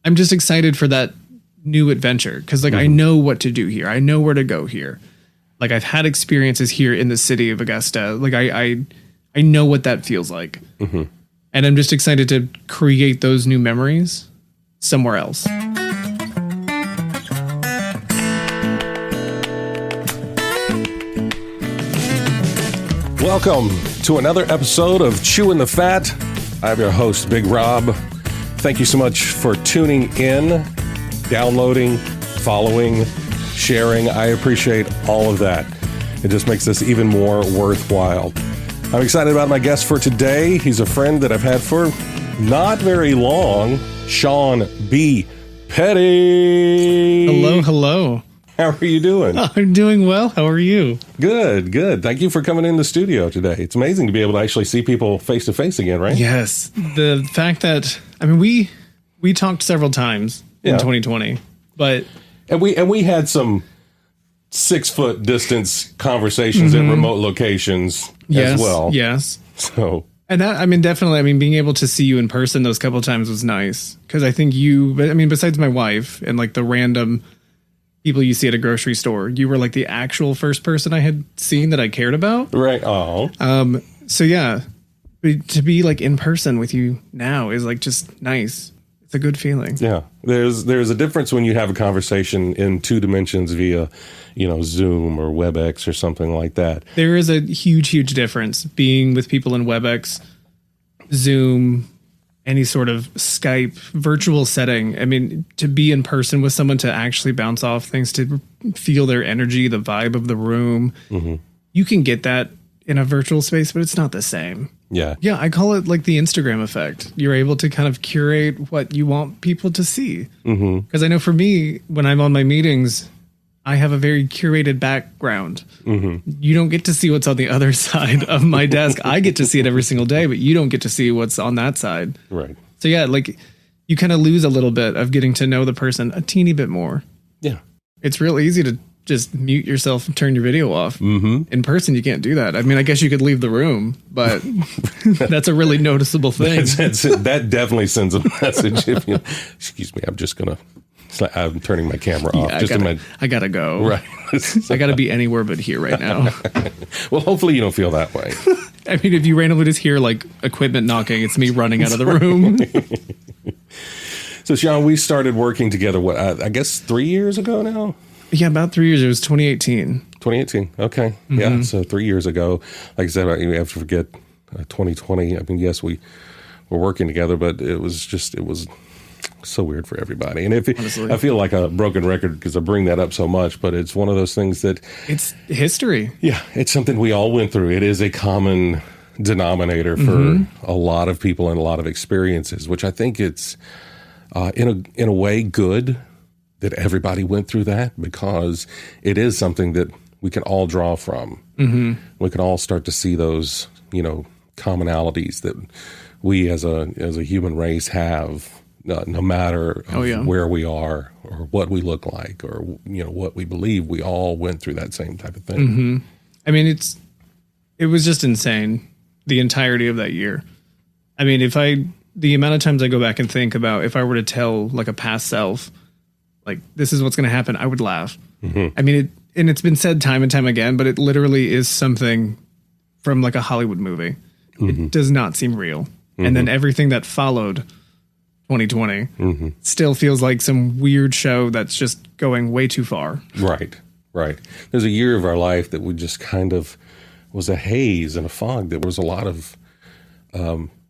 I'm just excited for that new adventure because like I know what to do here. I know where to go here. Like I've had experiences here in the city of Augusta. Like I know what that feels like. And I'm just excited to create those new memories somewhere else. Welcome to another episode of Chewing the Fat. I'm your host, Big Rob. Thank you so much for tuning in, downloading, following, sharing. I appreciate all of that. It just makes this even more worthwhile. I'm excited about my guest for today. He's a friend that I've had for not very long, Sean B. Petty. Hello. How are you doing? I'm doing well. How are you? Good. Thank you for coming in the studio today. It's amazing to be able to actually see people face to face again, right? Yes. The fact that, I mean, we talked several times in 2020, but. And we had some 6-foot distance conversations at remote locations as well. Yes. So. And that, I mean, definitely, I mean, being able to see you in person those couple of times was nice. Because I think besides my wife and like the random people you see at a grocery store, you were like the actual first person I had seen that I cared about. Right. Oh. So yeah, to be like in person with you now is like just nice. It's a good feeling. Yeah. There's a difference when you have a conversation in 2 dimensions via, Zoom or WebEx or something like that. There is a huge difference being with people in WebEx, Zoom, any sort of Skype virtual setting. I mean, to be in person with someone, to actually bounce off things, to feel their energy, the vibe of the room. You can get that in a virtual space, but it's not the same. Yeah. Yeah. I call it like the Instagram effect. You're able to kind of curate what you want people to see. Because I know for me, when I'm on my meetings, I have a very curated background. You don't get to see what's on the other side of my desk. I get to see it every single day, but you don't get to see what's on that side. Right. So yeah, like you kind of lose a little bit of getting to know the person a teeny bit more. Yeah. It's real easy to just mute yourself and turn your video off. In person, you can't do that. I mean, I guess you could leave the room, but that's a really noticeable thing. That definitely sends a message. Excuse me, I'm turning my camera off. I gotta go. Right. I gotta be anywhere but here right now. Well, hopefully you don't feel that way. I mean, if you randomly just hear like equipment knocking, it's me running out of the room. So, Sean, we started working together, I guess 3 years ago now? Yeah, about 3 years. It was 2018. 2018. Okay. Yeah. So 3 years ago, like I said, you have to forget 2020. I mean, yes, we were working together, but it was so weird for everybody. And Honestly. I feel like a broken record because I bring that up so much, but it's one of those things that it's history. Yeah. It's something we all went through. It is a common denominator for a lot of people and a lot of experiences, which I think it's in a way good that everybody went through that, because it is something that we can all draw from. We can all start to see those, commonalities that we as a human race have, no matter where we are or what we look like or, what we believe. We all went through that same type of thing. I mean, it was just insane, the entirety of that year. I mean, the amount of times I go back and think about if I were to tell like a past self, like, this is what's going to happen, I would laugh. I mean, it's been said time and time again, but it literally is something from like a Hollywood movie. It does not seem real. And then everything that followed 2020 still feels like some weird show that's just going way too far. Right. There's a year of our life that we just kind of was a haze and a fog. There was a lot of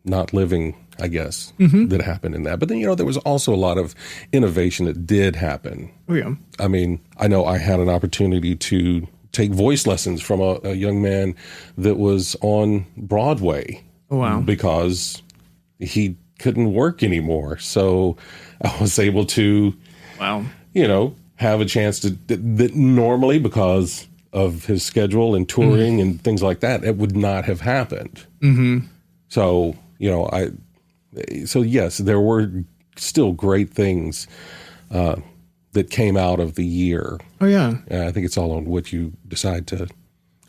not living, I guess, that happened in that. But then, there was also a lot of innovation that did happen. Oh, yeah. I mean, I know I had an opportunity to take voice lessons from a young man that was on Broadway. Oh, wow. Because he couldn't work anymore. So I was able to, have a chance to, that normally, because of his schedule and touring and things like that, it would not have happened. So, so yes, there were still great things that came out of the year. Oh, yeah. I think it's all on what you decide to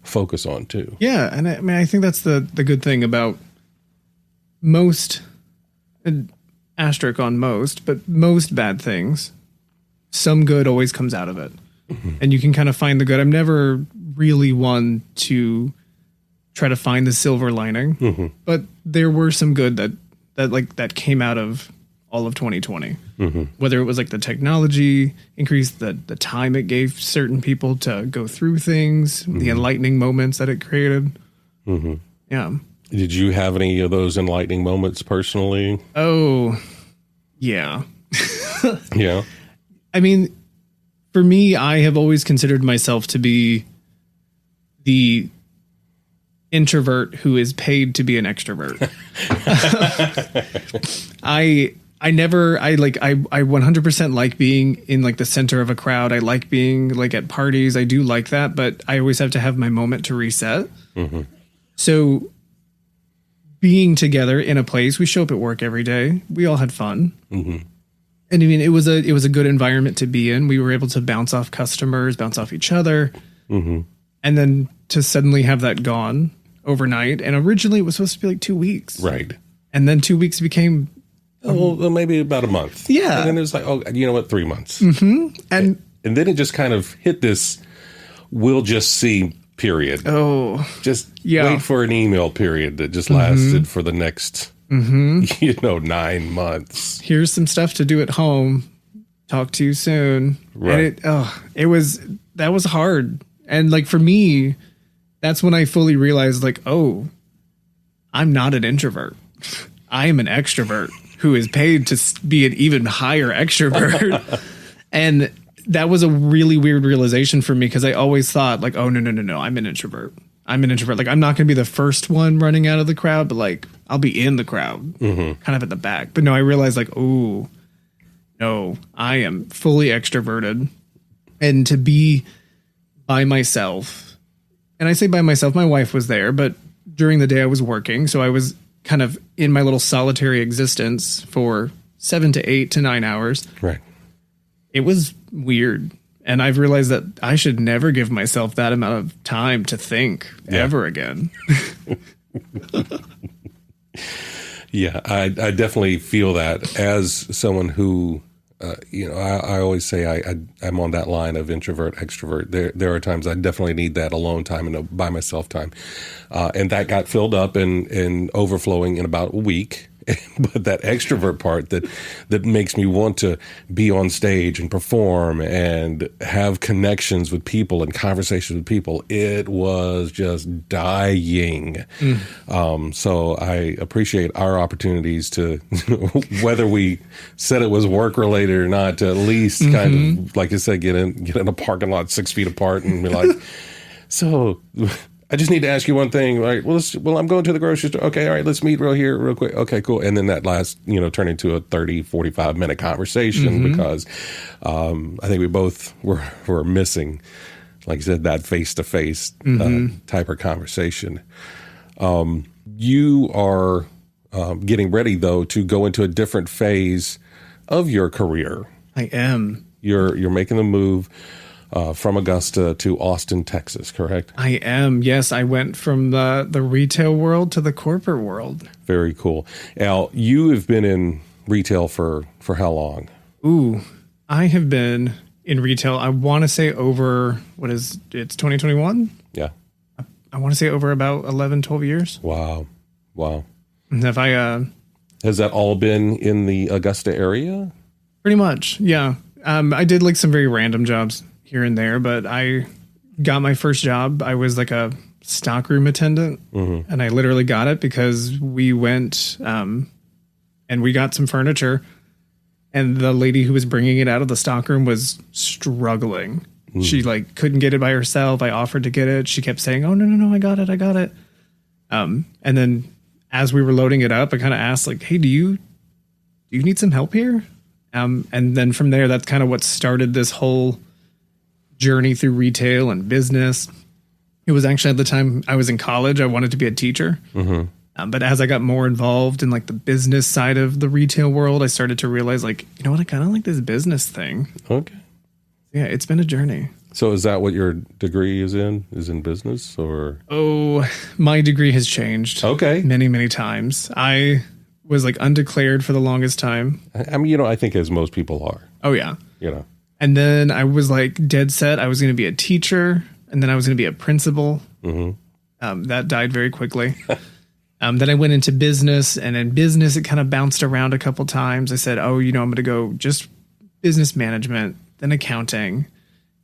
focus on, too. Yeah. And I mean, I think that's the good thing about most, asterisk on most, but most bad things, some good always comes out of it. And you can kind of find the good. I'm never really one to try to find the silver lining, but there were some good that came out of all of 2020. Whether it was like the technology increased, the time it gave certain people to go through things, the enlightening moments that it created. Yeah. Did you have any of those enlightening moments personally? Oh, yeah. Yeah. I mean, for me, I have always considered myself to be the introvert who is paid to be an extrovert. I 100% like being in like the center of a crowd. I like being like at parties. I do like that, but I always have to have my moment to reset. So being together in a place, we show up at work every day. We all had fun. And I mean, it was a good environment to be in. We were able to bounce off customers, bounce off each other. And then to suddenly have that gone overnight. And originally it was supposed to be like 2 weeks. Right. And then 2 weeks became... well, maybe about a month. Yeah. And then it was like, oh, you know what? 3 months. And then it just kind of hit this, we'll just see period. Oh, just wait for an email period that just lasted for the next, 9 months. Here's some stuff to do at home. Talk to you soon. Right. And that was hard. And like for me, that's when I fully realized like, oh, I'm not an introvert. I am an extrovert who is paid to be an even higher extrovert. And that was a really weird realization for me because I always thought like, oh, no, I'm an introvert. Like, I'm not going to be the first one running out of the crowd, but like, I'll be in the crowd, kind of at the back. But no, I realized like, oh, no, I am fully extroverted. And to be by myself, and I say by myself, my wife was there, but during the day I was working. So I was kind of in my little solitary existence for 7 to 8 to 9 hours. Right. It was weird. And I've realized that I should never give myself that amount of time to think ever again. Yeah, I definitely feel that as someone who, I always say I'm on that line of introvert, extrovert. There are times I definitely need that alone time and by myself time. And that got filled up and overflowing in about a week. But that extrovert part that makes me want to be on stage and perform and have connections with people and conversations with people, it was just dying. So I appreciate our opportunities to, whether we said it was work related or not, to at least kind of, like I said, get in a parking lot 6 feet apart and be like, so I just need to ask you one thing. Right? Well, I'm going to the grocery store. Okay. All right. Let's meet real quick. Okay, cool. And then that last, turned into a 30, 45 minute conversation because I think we both were missing, like I said, that face to face type of conversation. You are getting ready though to go into a different phase of your career. I am. You're making the move from Augusta to Austin, Texas, correct? I am. Yes, I went from the retail world to the corporate world. Very cool. Al, you have been in retail for how long? Ooh, I have been in retail. I want to say over, it's 2021? Yeah. I want to say over about 11, 12 years. Wow. And if has that all been in the Augusta area? Pretty much, yeah. I did like some very random jobs here and there, but I got my first job. I was like a stockroom attendant, and I literally got it because we went and we got some furniture, and the lady who was bringing it out of the stockroom was struggling. She like couldn't get it by herself. I offered to get it. She kept saying, "Oh no, I got it." And then as we were loading it up, I kind of asked like, "Hey, do you need some help here?" And then from there, that's kind of what started this whole journey through retail and business. It was actually at the time I was in college. I wanted to be a teacher. But as I got more involved in like the business side of the retail world, I started to realize like, you know what? I kind of like this business thing. Okay. Yeah, it's been a journey. So is that what your degree is in business or? Oh, my degree has changed. Okay. Many, many times. I was like undeclared for the longest time. I mean, I think as most people are, Oh yeah. you know. And then I was like dead set. I was going to be a teacher, and then I was going to be a principal. That died very quickly. Then I went into business, and in business, it kind of bounced around a couple times. I said, I'm going to go just business management, then accounting.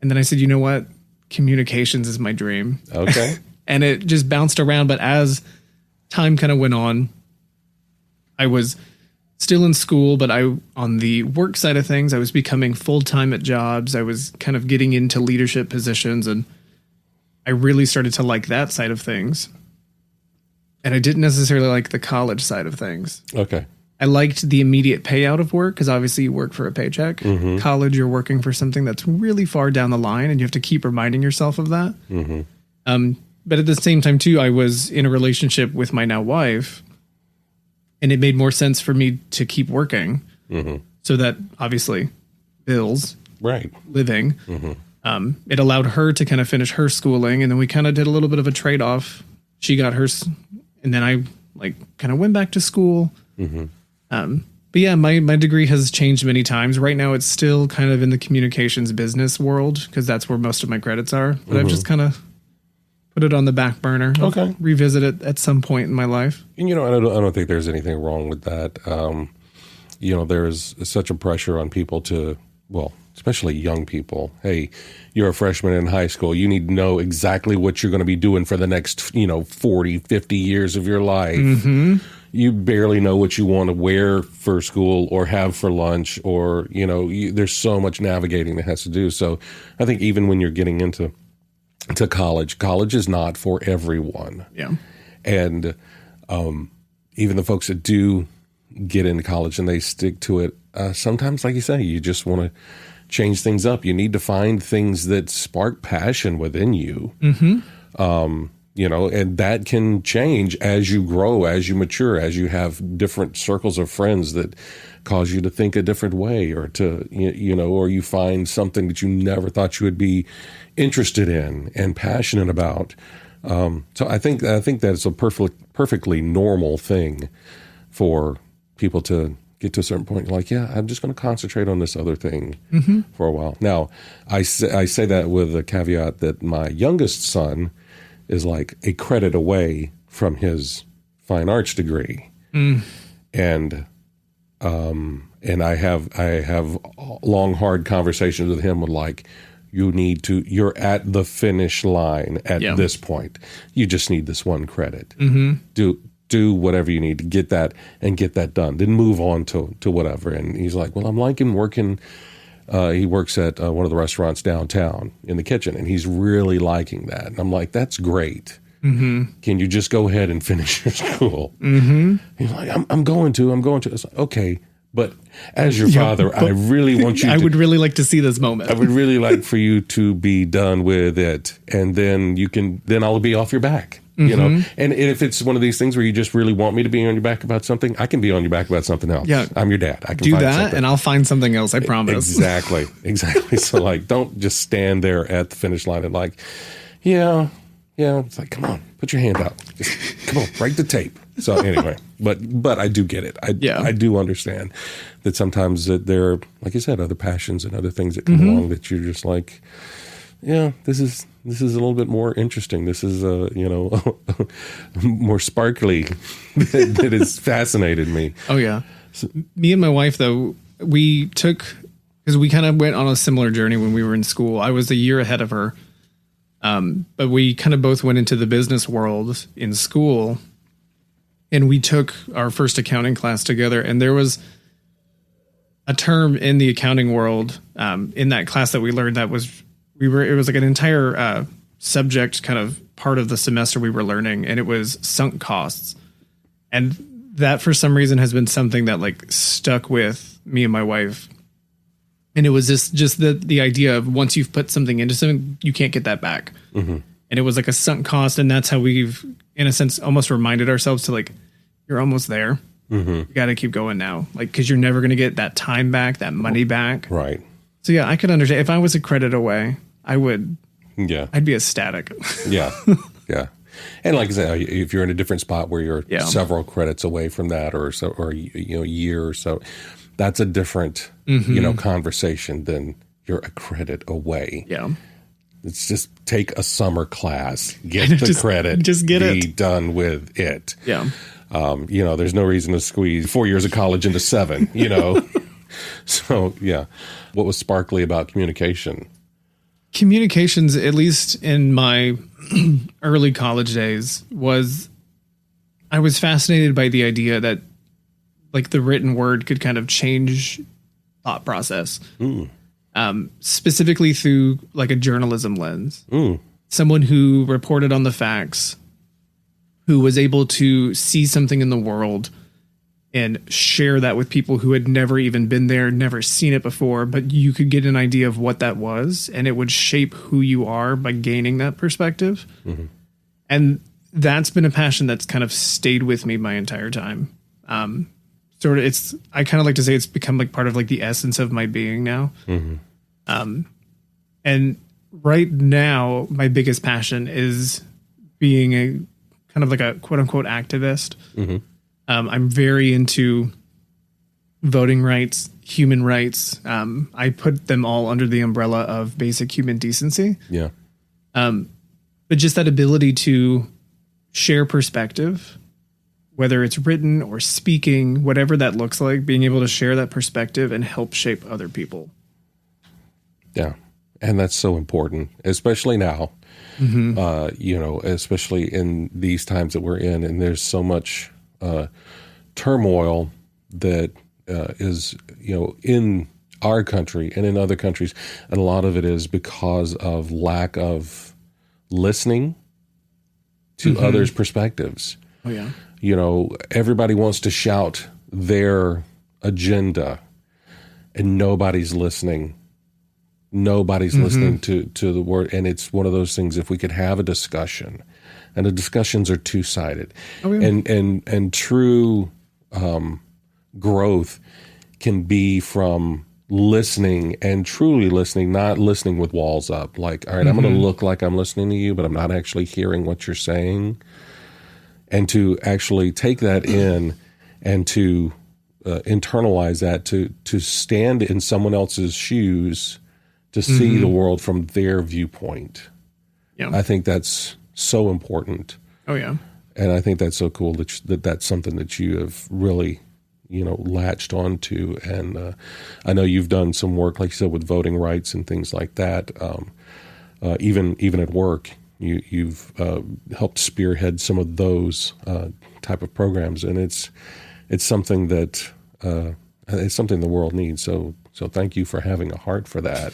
And then I said, you know what? Communications is my dream. Okay. And it just bounced around. But as time kind of went on, I was still in school, but on the work side of things, I was becoming full-time at jobs. I was kind of getting into leadership positions, and I really started to like that side of things. And I didn't necessarily like the college side of things. Okay. I liked the immediate payout of work because obviously you work for a paycheck. College, you're working for something that's really far down the line, and you have to keep reminding yourself of that. But at the same time, too, I was in a relationship with my now wife, and it made more sense for me to keep working so that obviously bills, Right. living. It allowed her to kind of finish her schooling, and then we kind of did a little bit of a trade-off. She got hers, and then I kind of went back to school. But yeah, my degree has changed many times. Right now, it's still kind of in the communications business world because that's where most of my credits are. But I've just kind of put it on the back burner. Okay. Revisit it at some point in my life. And, I don't think there's anything wrong with that. There's such a pressure on people to, especially young people. Hey, you're a freshman in high school. You need to know exactly what you're going to be doing for the next, 40, 50 years of your life. You barely know what you want to wear for school or have for lunch, or, there's so much navigating that has to do. So I think even when you're getting into college is not for everyone. Yeah. And even the folks that do get into college and they stick to it, sometimes, like you say, you just want to change things up. You need to find things that spark passion within you. And that can change as you grow, as you mature, as you have different circles of friends that cause you to think a different way, or to, or you find something that you never thought you would be interested in and passionate about. So I think that's a perfectly normal thing for people to get to a certain point. Like, yeah, I'm just going to concentrate on this other thing for a while. Now, I say that with a caveat that my youngest son is like a credit away from his fine arts degree. And I have long, hard conversations with him with like, you're at the finish line at this point. You just need this one credit. Do whatever you need to get that and get that done. Then move on to whatever. And he's like, well, I'm liking working. He works at one of the restaurants downtown in the kitchen, and he's really liking that. And I'm like, that's great. Can you just go ahead and finish your school? He's like, I'm going to. I was like, okay. But as your father, I really want you to. I would really like to see this moment. I would really like for you to be done with it. And then then I'll be off your back. And if it's one of these things where you just really want me to be on your back about something, I can be on your back about something else. Yeah. I'm your dad. I can do find that, something. and I'll find something else. I promise. Exactly. So like, don't just stand there at the finish line and like, yeah. It's like, come on, put your hand out. Just come on, break the tape. So anyway, but I do get it. I do understand that sometimes that there are, like you said, other passions and other things that come along that you're just like, yeah, this is a little bit more interesting. This is more sparkly. that has fascinated me. Oh yeah. So, me and my wife though, because we kind of went on a similar journey when we were in school. I was a year ahead of her. But we kind of both went into the business world in school, and we took our first accounting class together. And there was a term in the accounting world, in that class that we learned it was like an entire, subject kind of part of the semester we were learning, and it was sunk costs. And that for some reason has been something that like stuck with me and my wife. And it was just the idea of once you've put something into something, you can't get that back. And it was like a sunk cost. And that's how we've, in a sense, almost reminded ourselves to like, you're almost there. You got to keep going now. Like, because you're never going to get that time back, that money back. Right. So yeah, I could understand. If I was a credit away, I would. Yeah. I'd be ecstatic. Yeah. And like I said, if you're in a different spot where you're Yeah. several credits away from that, or a year or so, that's a different conversation than you're a credit away. Yeah. It's just take a summer class, get the credit, just get be it done with it. Yeah. There's no reason to squeeze 4 years of college into 7. So yeah, what was sparkly about communication? Communications, at least in my early college days, I was fascinated by the idea that like the written word could kind of change thought process. Specifically through like a journalism lens. Someone who reported on the facts, who was able to see something in the world and share that with people who had never even been there, never seen it before, but you could get an idea of what that was, and it would shape who you are by gaining that perspective. And that's been a passion that's kind of stayed with me my entire time. I kind of like to say it's become like part of like the essence of my being now. And right now, my biggest passion is being a kind of like a quote unquote activist. I'm very into voting rights, human rights. I put them all under the umbrella of basic human decency. Yeah. But just that ability to share perspective, whether it's written or speaking, whatever that looks like, being able to share that perspective and help shape other people. Yeah. And that's so important, especially now, especially in these times that we're in. And there's so much turmoil that is, in our country and in other countries. And a lot of it is because of lack of listening to others' perspectives. Oh, yeah. Everybody wants to shout their agenda and nobody's listening. Nobody's listening to the word. And it's one of those things, if we could have a discussion, and the discussions are two-sided, and true growth can be from listening and truly listening, not listening with walls up. Like, all right, I'm going to look like I'm listening to you, but I'm not actually hearing what you're saying. And to actually take that in and to internalize that, to stand in someone else's shoes, to see the world from their viewpoint. Yeah. I think that's so important. Oh, yeah. And I think that's so cool that's something that you have really, latched onto. And I know you've done some work, like you said, with voting rights and things like that. Even at work, you've helped spearhead some of those type of programs, and it's something that it's something the world needs. So thank you for having a heart for that.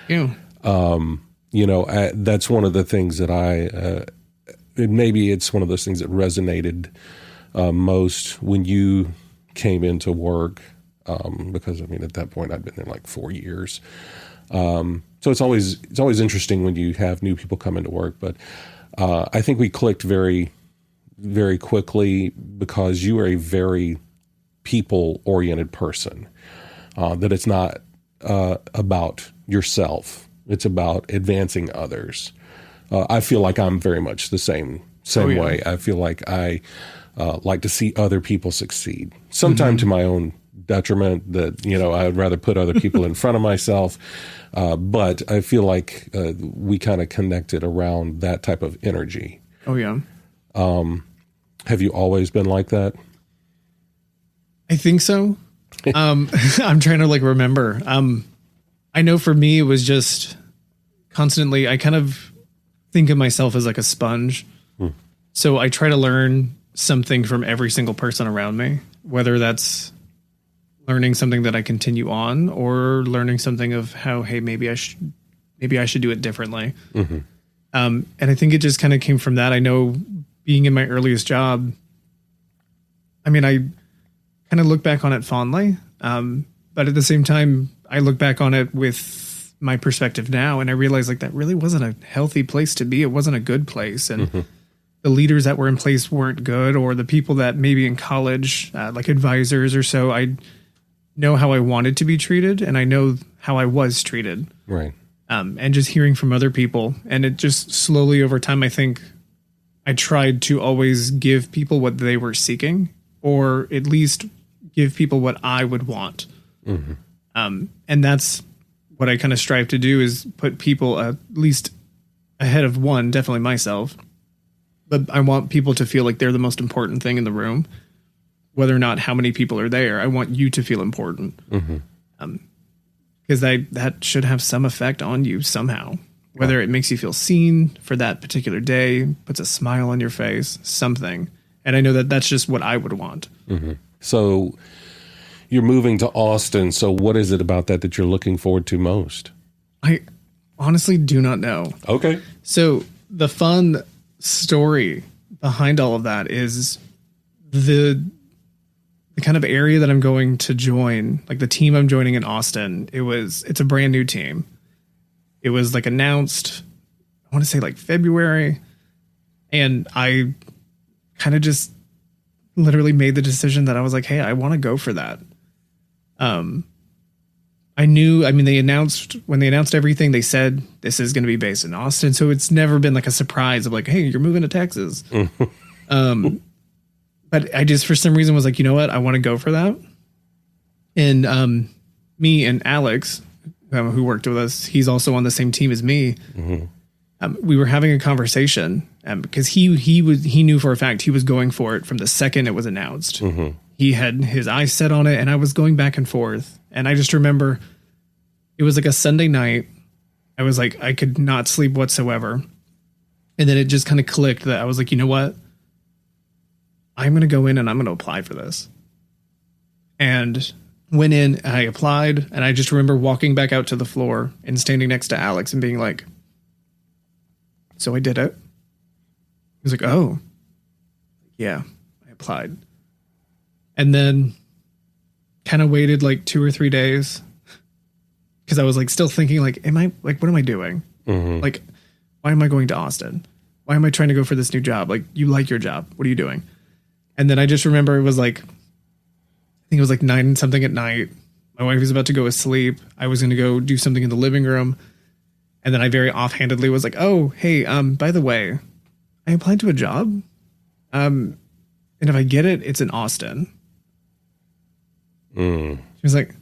Yeah. That's one of the things that maybe it's one of those things that resonated most when you came into work, because at that point I'd been there like 4 years. So it's always interesting when you have new people come into work, but I think we clicked very, very quickly because you are a very people-oriented person, that it's not about yourself. It's about advancing others. I feel like I'm very much the same way. I feel like I like to see other people succeed, sometimes to my own detriment, that, I'd rather put other people in front of myself. But I feel like we kind of connected around that type of energy. Oh, yeah. Have you always been like that? I think so. I'm trying to remember. I know for me, it was just constantly, I kind of think of myself as like a sponge. So I try to learn something from every single person around me, whether that's learning something that I continue on or learning something of how, hey, maybe I should do it differently. And I think it just kind of came from that. I know being in my earliest job, I kind of look back on it fondly. But at the same time, I look back on it with my perspective now, and I realize that really wasn't a healthy place to be. It wasn't a good place. And the leaders that were in place weren't good, or the people that maybe in college, like advisors or so, I know how I wanted to be treated, and I know how I was treated. Right. And just hearing from other people, and it just slowly over time, I think I tried to always give people what they were seeking, or at least give people what I would want. And that's what I kind of strive to do, is put people at least ahead of one, definitely myself. But I want people to feel like they're the most important thing in the room, whether or not how many people are there. I want you to feel important. Because that should have some effect on you somehow, whether it makes you feel seen for that particular day, puts a smile on your face, something. And I know that that's just what I would want. So you're moving to Austin. So what is it about that you're looking forward to most? I honestly do not know. Okay. So the fun story behind all of that is the kind of area that I'm going to join, like the team I'm joining in Austin. It's a brand new team. It was like announced, I want to say like February. And I kind of just literally made the decision that I was like, hey, I want to go for that. When they announced everything, they said this is going to be based in Austin. So it's never been like a surprise of like, hey, you're moving to Texas. But I just, for some reason, was like, you know what? I want to go for that. And me and Alex, who worked with us, he's also on the same team as me. We were having a conversation because he knew for a fact he was going for it from the second it was announced. He had his eyes set on it, and I was going back and forth. And I just remember it was like a Sunday night. I was like, I could not sleep whatsoever. And then it just kind of clicked that I was like, you know what? I'm going to go in and I'm going to apply for this. And went in and I applied, and I just remember walking back out to the floor and standing next to Alex and being like, so I did it. He was like, oh, yeah, I applied. And then kind of waited like 2 or 3 days because I was like still thinking like, what am I doing? Like, why am I going to Austin? Why am I trying to go for this new job? Like, you like your job. What are you doing? And then I just remember it was like, I think it was like 9 something at night. My wife was about to go asleep. I was going to go do something in the living room. And then I very offhandedly was like, oh, hey, by the way, I applied to a job. And if I get it, it's in Austin. She was like,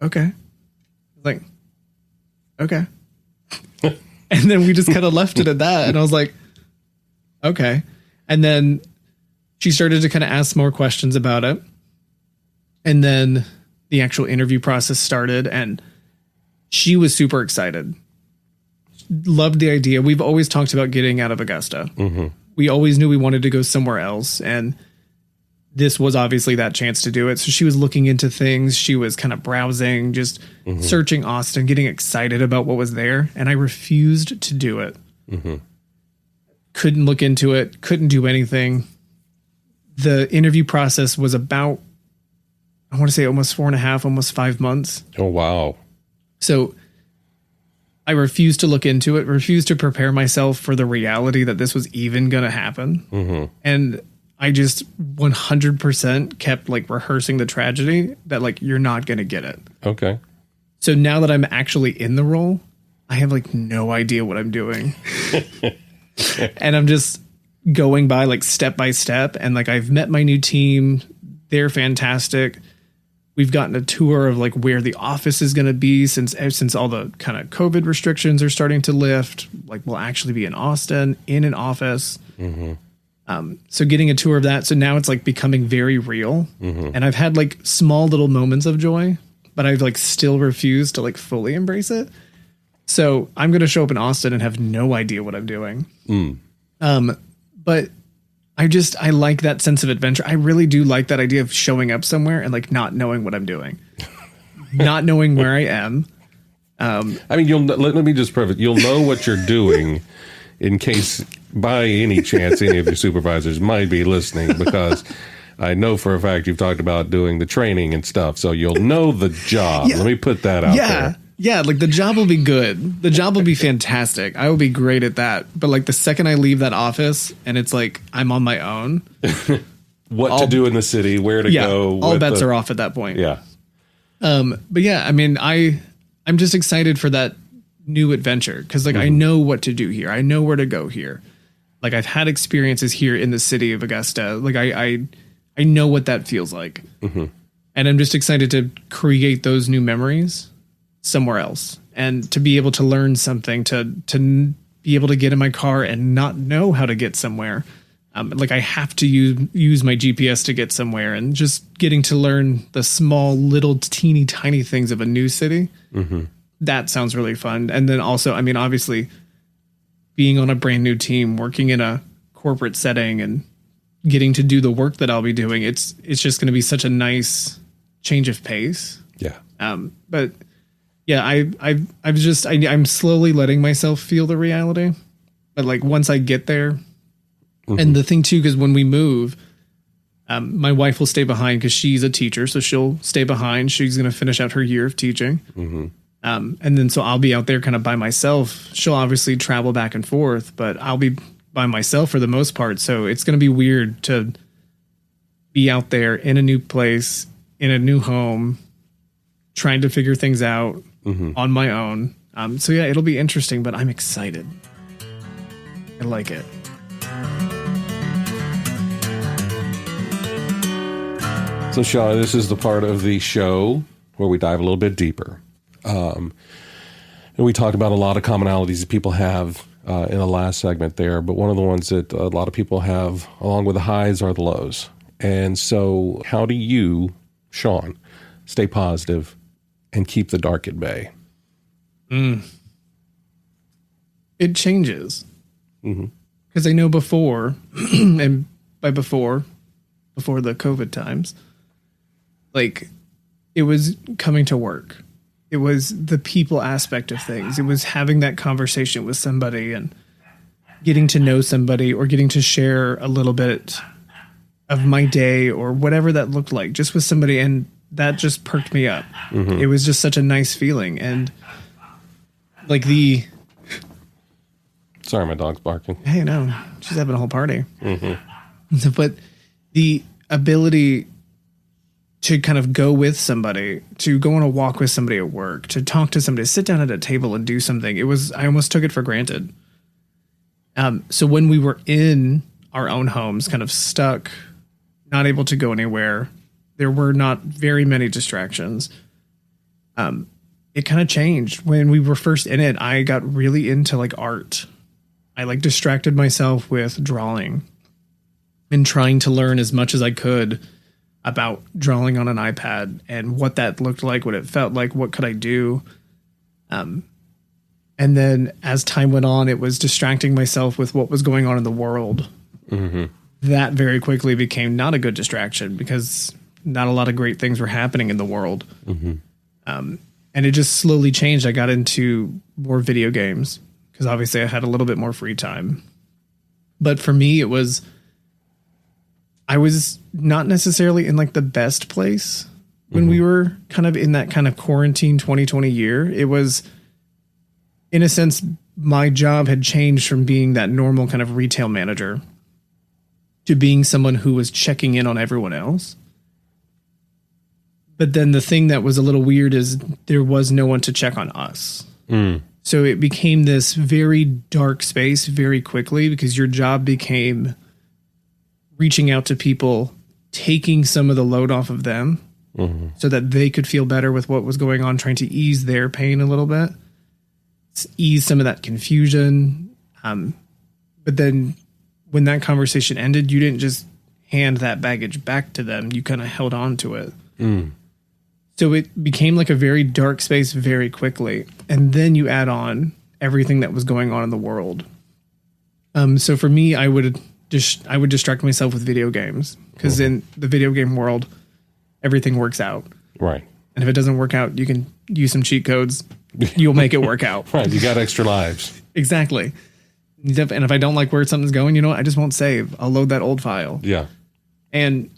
okay. I was like, okay. And then we just kind of left it at that. And I was like, okay. And then she started to kind of ask more questions about it. And then the actual interview process started, and she was super excited. Loved the idea. We've always talked about getting out of Augusta. We always knew we wanted to go somewhere else. And this was obviously that chance to do it. So she was looking into things. She was kind of browsing, just searching Austin, getting excited about what was there. And I refused to do it. Couldn't look into it. Couldn't do anything. The interview process was about, I want to say almost 4.5, almost 5 months. Oh, wow. So I refused to look into it, refused to prepare myself for the reality that this was even going to happen. And I just 100% kept like rehearsing the tragedy that like, you're not going to get it. Okay. So now that I'm actually in the role, I have like no idea what I'm doing. And I'm just going by like step by step. And like, I've met my new team. They're fantastic. We've gotten a tour of like where the office is going to be since all the kind of COVID restrictions are starting to lift. Like, we'll actually be in Austin in an office. So getting a tour of that. So now it's like becoming very real. And I've had like small little moments of joy, but I've like still refused to like fully embrace it. So I'm going to show up in Austin and have no idea what I'm doing. But I like that sense of adventure. I really do like that idea of showing up somewhere and like not knowing what I'm doing, not knowing where I am. I mean, let me just preface, you'll know what you're doing in case by any chance any of your supervisors might be listening, because I know for a fact you've talked about doing the training and stuff. So you'll know the job. Let me put that out there. Yeah, like the job will be good. The job will be fantastic. I will be great at that. But like the second I leave that office and it's like I'm on my own. What to do in the city, where to go. All bets are off at that point. Yeah. But yeah, I mean, I'm just excited for that new adventure because like I know what to do here. I know where to go here. Like I've had experiences here in the city of Augusta. Like I know what that feels like. Mm-hmm. And I'm just excited to create those new memories somewhere else and to be able to learn something, to be able to get in my car and not know how to get somewhere. Like I have to use my GPS to get somewhere, and just getting to learn the small little teeny tiny things of a new city. Mm-hmm. That sounds really fun. And then also, I mean, obviously being on a brand new team, working in a corporate setting and getting to do the work that I'll be doing. It's just going to be such a nice change of pace. Yeah. But yeah, I'm slowly letting myself feel the reality, but like once I get there, and the thing too, because when we move, my wife will stay behind because she's a teacher. So she'll stay behind. She's going to finish out her year of teaching. Mm-hmm. And then so I'll be out there kind of by myself. She'll obviously travel back and forth, but I'll be by myself for the most part. So it's going to be weird to be out there in a new place, in a new home, trying to figure things out on my own. So yeah, it'll be interesting, but I'm excited. I like it. So, Sean, this is the part of the show where we dive a little bit deeper. And we talked about a lot of commonalities that people have in the last segment there, but one of the ones that a lot of people have, along with the highs, are the lows. And so how do you, Sean, stay positive and keep the dark at bay? It changes. Because I know before, and by before the COVID times, like it was coming to work. It was the people aspect of things. It was having that conversation with somebody and getting to know somebody, or getting to share a little bit of my day or whatever that looked like just with somebody. And that just perked me up. It was just such a nice feeling. And like Sorry, my dog's barking. hey, no, she's having a whole party. But the ability to kind of go with somebody, to go on a walk with somebody at work, to talk to somebody, sit down at a table and do something. I almost took it for granted. So when we were in our own homes, kind of stuck, not able to go anywhere, there were not very many distractions. It kind of changed. When we were first in it, I got really into like art. I like distracted myself with drawing and trying to learn as much as I could about drawing on an iPad and what that looked like, what it felt like, what could I do. And then as time went on, it was distracting myself with what was going on in the world. That very quickly became not a good distraction because not a lot of great things were happening in the world. And it just slowly changed. I got into more video games because obviously I had a little bit more free time. But for me, I was not necessarily in like the best place when we were kind of in that kind of quarantine 2020 year. It was, in a sense, my job had changed from being that normal kind of retail manager to being someone who was checking in on everyone else. But then the thing that was a little weird is there was no one to check on us. So it became this very dark space very quickly because your job became reaching out to people, taking some of the load off of them so that they could feel better with what was going on, trying to ease their pain a little bit, ease some of that confusion. But then when that conversation ended, you didn't just hand that baggage back to them. You kind of held on to it. So it became like a very dark space very quickly. And then you add on everything that was going on in the world. So for me, I would distract myself with video games because in the video game world, everything works out. Right. And if it doesn't work out, you can use some cheat codes. You'll make it work out. Right. You got extra lives. Exactly. And if I don't like where something's going, you know what? I just won't save. I'll load that old file. Yeah. And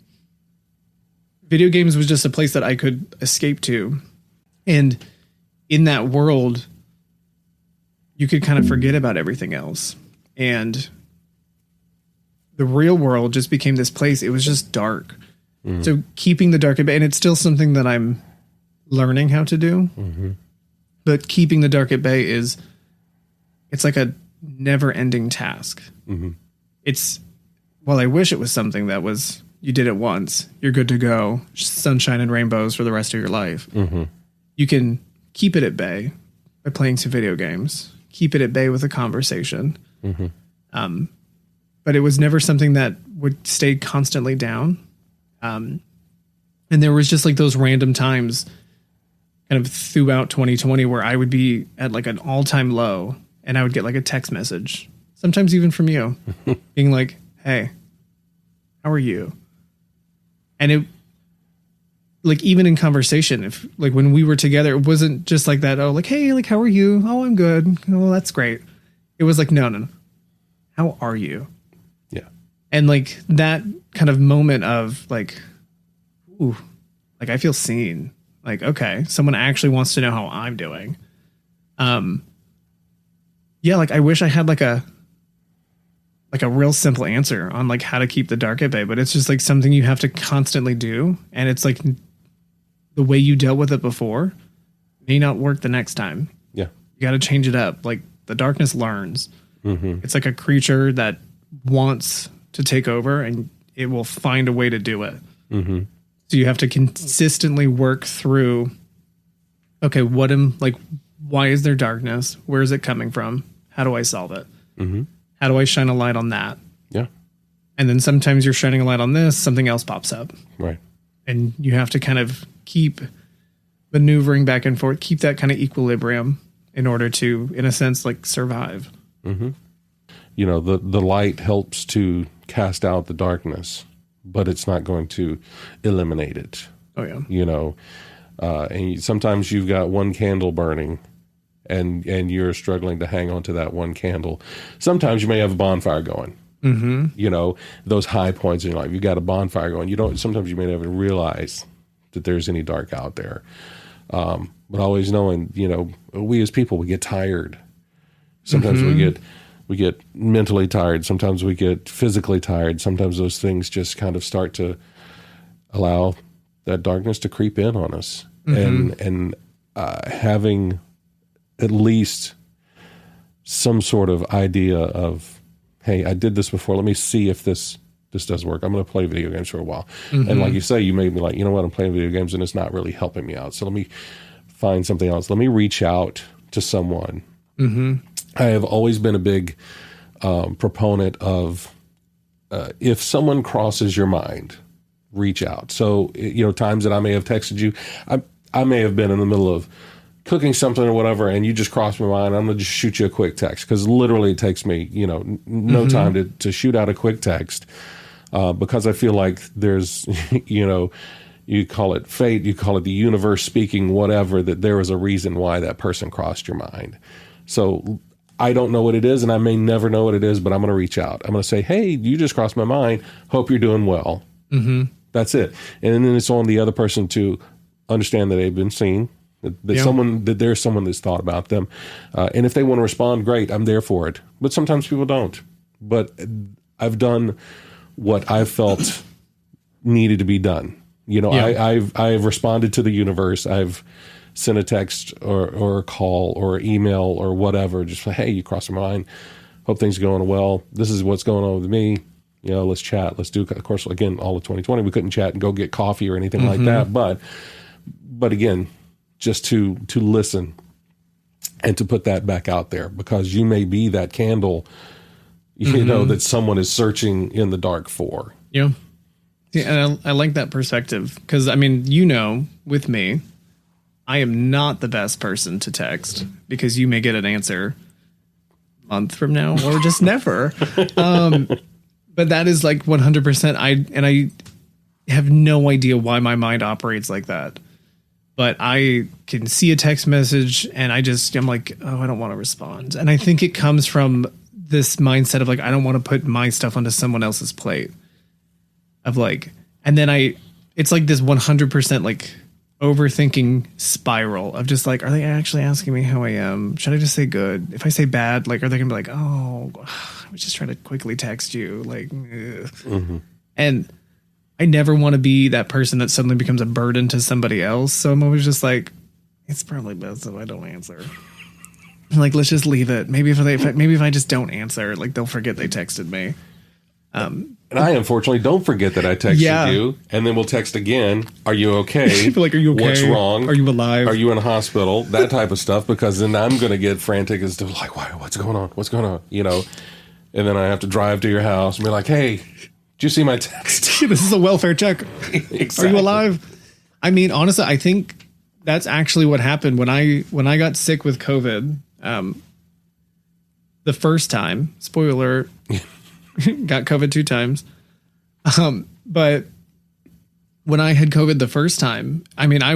video games was just a place that I could escape to. And in that world, you could kind of forget about everything else. And the real world just became this place. It was just dark. So keeping the dark at bay, and it's still something that I'm learning how to do. But keeping the dark at bay it's like a never ending task. it's, well, I wish it was something that was, you did it once, you're good to go, sunshine and rainbows for the rest of your life. Mm-hmm. You can keep it at bay by playing some video games, keep it at bay with a conversation. Mm-hmm. But it was never something that would stay constantly down. And there was just like those random times kind of throughout 2020 where I would be at like an all-time low and I would get like a text message, sometimes even from you, being like, hey, how are you? And it, like, even in conversation, if like when we were together, it wasn't just like that. Oh, like, hey, like, how are you? Oh, I'm good. Oh, that's great. It was like, no. How are you? Yeah. And like that kind of moment of like, ooh, like I feel seen. Like, okay, someone actually wants to know how I'm doing. Yeah, like I wish I had like a real simple answer on like how to keep the dark at bay, but it's just like something you have to constantly do. And it's like the way you dealt with it before may not work the next time. Yeah. You got to change it up. Like the darkness learns. Mm-hmm. It's like a creature that wants to take over and it will find a way to do it. Mm-hmm. So you have to consistently work through, okay, why is there darkness? Where is it coming from? How do I solve it? Mm-hmm. How do I shine a light on that? Yeah. And then sometimes you're shining a light on this, something else pops up. Right. And you have to kind of keep maneuvering back and forth, keep that kind of equilibrium in order to, in a sense, like survive. Mm-hmm. You know, the light helps to cast out the darkness, but it's not going to eliminate it. Oh, yeah. You know, and sometimes you've got one candle burning and you're struggling to hang on to that one candle. Sometimes you may have a bonfire going. Mm-hmm. You know, those high points in your life, you got a bonfire going. Sometimes you may not even realize that there's any dark out there. But always knowing, you know, we as people, we get tired. Sometimes we get mentally tired. Sometimes we get physically tired. Sometimes those things just kind of start to allow that darkness to creep in on us. Mm-hmm. And having at least some sort of idea of, hey, I did this before. Let me see if this does work. I'm going to play video games for a while. Mm-hmm. And like you say, you may be like, you know what, I'm playing video games and it's not really helping me out. So let me find something else. Let me reach out to someone. Mm-hmm. I have always been a big proponent of if someone crosses your mind, reach out. So, you know, times that I may have texted you, I may have been in the middle of cooking something or whatever, and you just crossed my mind. I'm going to just shoot you a quick text because literally it takes me, you know, no mm-hmm. time to shoot out a quick text because I feel like there's, you know, you call it fate, you call it the universe speaking, whatever, that there is a reason why that person crossed your mind. So I don't know what it is, and I may never know what it is, but I'm going to reach out. I'm going to say, hey, you just crossed my mind. Hope you're doing well. Mm-hmm. That's it. And then it's on the other person to understand that they've been seen, that there's someone that's thought about them. And if they want to respond, great, I'm there for it. But sometimes people don't. But I've done what I felt needed to be done. You know, yeah. I've responded to the universe. I've sent a text or a call or email or whatever. Just like, hey, you crossed my mind. Hope things are going well. This is what's going on with me. You know, let's chat. Let's do, of course, again, all of 2020, we couldn't chat and go get coffee or anything mm-hmm. like that. But again, just to listen and to put that back out there, because you may be that candle, you mm-hmm. know, that someone is searching in the dark for. Yeah. Yeah, and I like that perspective because, I mean, you know, with me, I am not the best person to text because you may get an answer a month from now or just never. But that is like 100%. I have no idea why my mind operates like that. But I can see a text message and I'm like, oh, I don't want to respond. And I think it comes from this mindset of like, I don't want to put my stuff onto someone else's plate. Of like, and then it's like this 100% like overthinking spiral of just like, are they actually asking me how I am? Should I just say good? If I say bad, like, are they gonna be like, oh, I was just trying to quickly text you, like, mm-hmm. And I never want to be that person that suddenly becomes a burden to somebody else. So I'm always just like, it's probably best if I don't answer. I'm like, let's just leave it. Maybe if I just don't answer, like they'll forget they texted me. And I unfortunately don't forget that I texted you, and then we'll text again. Are you okay? Like, are you okay? What's wrong? Are you alive? Are you in a hospital? That type of stuff, because then I'm going to get frantic as to like, what's going on? What's going on? You know, and then I have to drive to your house and be like, hey, did you see my text? This is a welfare check. Exactly. Are you alive? I mean, honestly, I think that's actually what happened when I got sick with COVID. The first time, spoiler, got COVID 2 times. But when I had COVID the first time, I mean, I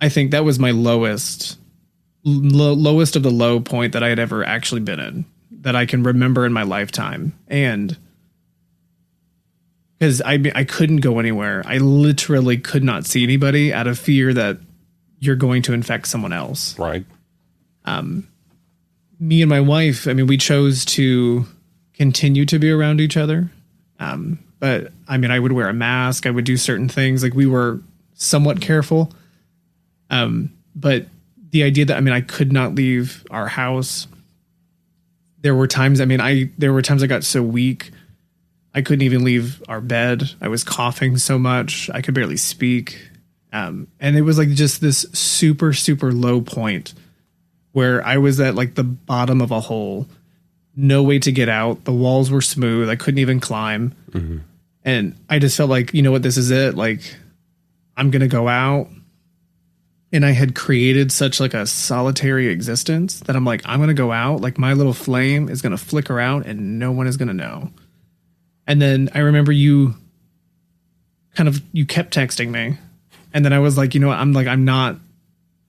think that was my lowest of the low point that I had ever actually been in, that I can remember in my lifetime. And because I couldn't go anywhere. I literally could not see anybody out of fear that you're going to infect someone else. Right. Me and my wife, I mean, we chose to continue to be around each other. But I mean, I would wear a mask. I would do certain things. Like, we were somewhat careful. But the idea that, I mean, I could not leave our house. There were times I got so weak, I couldn't even leave our bed. I was coughing so much. I could barely speak. And it was like just this super, super low point where I was at like the bottom of a hole, no way to get out. The walls were smooth. I couldn't even climb. Mm-hmm. And I just felt like, you know what, this is it. Like, I'm going to go out. And I had created such like a solitary existence that I'm like, I'm going to go out. Like, my little flame is going to flicker out and no one is going to know. And then I remember you kept texting me. And then I was like, you know what? I'm not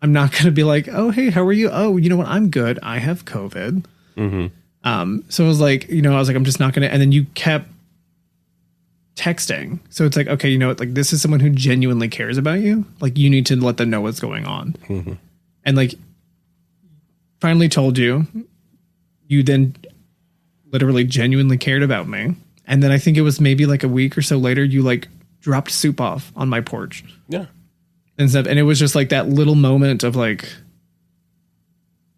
going to be like, oh, hey, how are you? Oh, you know what? I'm good. I have COVID. Mm-hmm. So I was like, I'm just not going to. And then you kept texting. So it's like, okay, you know what? Like, this is someone who genuinely cares about you. Like, you need to let them know what's going on. Mm-hmm. And like, finally told you, you then literally genuinely cared about me. And then I think it was maybe like a week or so later, you like dropped soup off on my porch. Yeah. And stuff. And it was just like that little moment of like,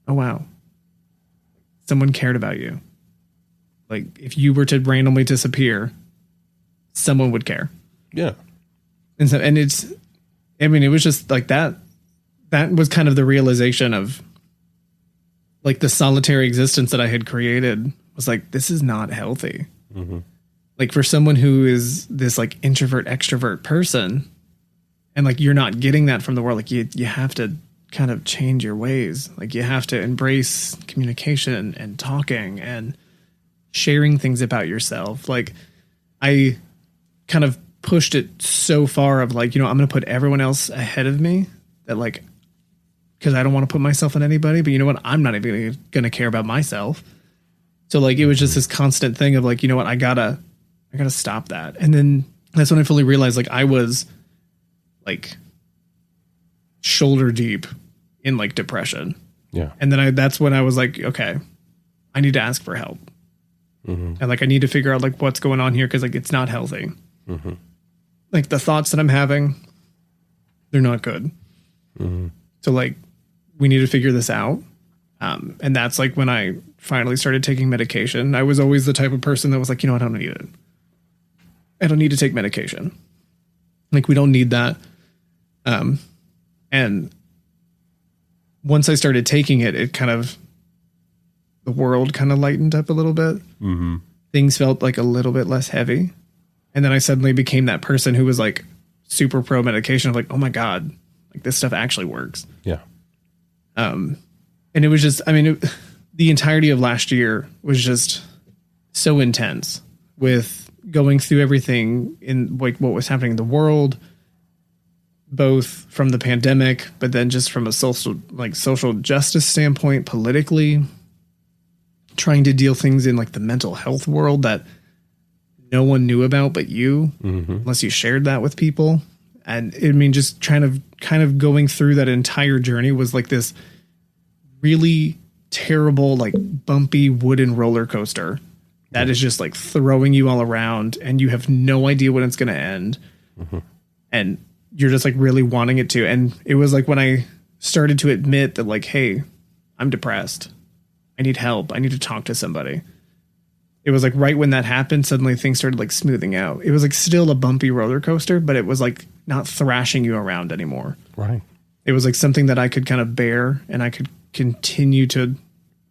oh, wow. Someone cared about you. Like, if you were to randomly disappear, someone would care. Yeah. And so, and it was just like that. That was kind of the realization of like the solitary existence that I had created was like, this is not healthy. Mm-hmm. Like, for someone who is this like introvert, extrovert person, and like, you're not getting that from the world. Like, you have to kind of change your ways. Like, you have to embrace communication and talking and sharing things about yourself. Like, I kind of pushed it so far of like, I'm going to put everyone else ahead of me, that like, because I don't want to put myself in anybody, but you know what? I'm not even going to care about myself. So like, it was just this constant thing of like, you know what? I gotta stop that. And then that's when I fully realized like I was like shoulder deep in like depression. Yeah. And then that's when I was like, okay, I need to ask for help. Mm-hmm. And like, I need to figure out like what's going on here. Cause like, it's not healthy. Mm-hmm. Like, the thoughts that I'm having, they're not good. Mm-hmm. So like, we need to figure this out. And that's like when I finally started taking medication. I was always the type of person that was like, you know what, I don't need it. I don't need to take medication. Like, we don't need that. And once I started taking it, the world kind of lightened up a little bit. Mm-hmm. Things felt like a little bit less heavy. And then I suddenly became that person who was like super pro medication of like, oh my God, like this stuff actually works. Yeah. And it was just, the entirety of last year was just so intense with going through everything in like what was happening in the world, both from the pandemic, but then just from a social justice standpoint, politically, trying to deal things in like the mental health world that no one knew about but you, mm-hmm. unless you shared that with people. And just kind of going through that entire journey was like this really terrible, like bumpy wooden roller coaster that is just like throwing you all around, and you have no idea when it's going to end. Mm-hmm. And you're just like really wanting it to. And it was like when I started to admit that like, hey, I'm depressed. I need help. I need to talk to somebody. it was like right when that happened, suddenly things started like smoothing out. It was like still a bumpy roller coaster, but it was like not thrashing you around anymore. Right. It was like something that I could kind of bear, and I could continue to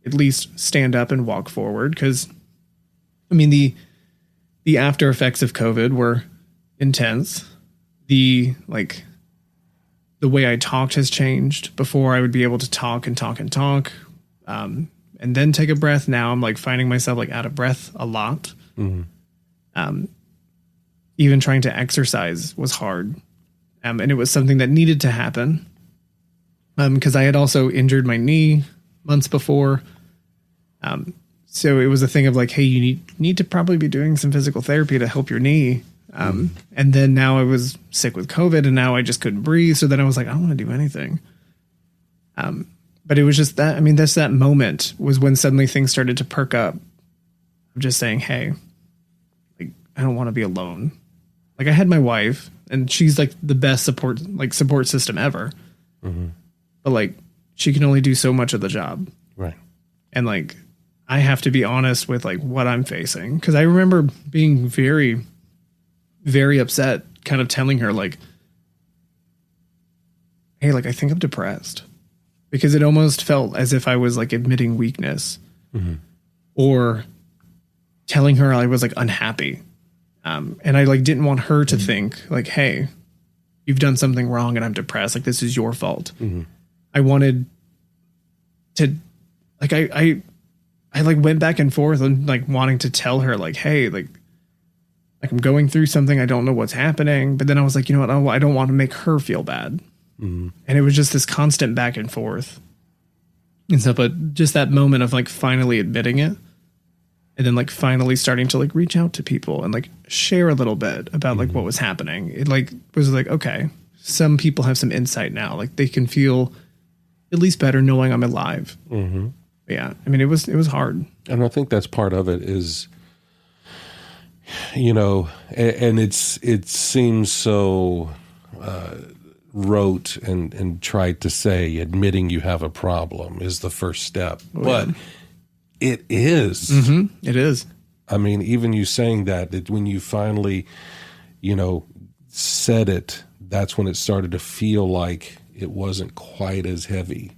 at least stand up and walk forward. Because, I mean, the after effects of COVID were intense. The way I talked has changed. Before, I would be able to talk and talk and talk, and then take a breath. Now I'm like finding myself like out of breath a lot. Even trying to exercise was hard. And it was something that needed to happen. Because I had also injured my knee months before. So it was a thing of like, hey, you need to probably be doing some physical therapy to help your knee. And then now I was sick with COVID, and now I just couldn't breathe. So then I was like, I don't want to do anything. But it was just that, I mean, that moment was when suddenly things started to perk up. I'm just saying, hey, like, I don't want to be alone. Like, I had my wife, and she's like the best support system ever. But like, she can only do so much of the job. Right. And like, I have to be honest with like what I'm facing. Cause I remember being very, very upset, kind of telling her like, hey, like, I think I'm depressed, because it almost felt as if I was like admitting weakness, or telling her I was like unhappy. And I like didn't want her to think like, hey, you've done something wrong and I'm depressed. Like, this is your fault. I wanted to, like, I like went back and forth and like wanting to tell her like, hey, like I'm going through something. I don't know what's happening. But then I was like, you know what? I don't want to make her feel bad. And it was just this constant back and forth. And so, but just that moment of like finally admitting it, and then like finally starting to like reach out to people and like share a little bit about like what was happening. It like was like, okay, some people have some insight now. Like, they can feel at least better knowing I'm alive. Yeah. I mean, it was hard. And I think that's part of it is, you know, and it seems so rote and trite to say admitting you have a problem is the first step, but it is. It is. I mean, even you saying that when you finally, you know, said it, that's when it started to feel like it wasn't quite as heavy.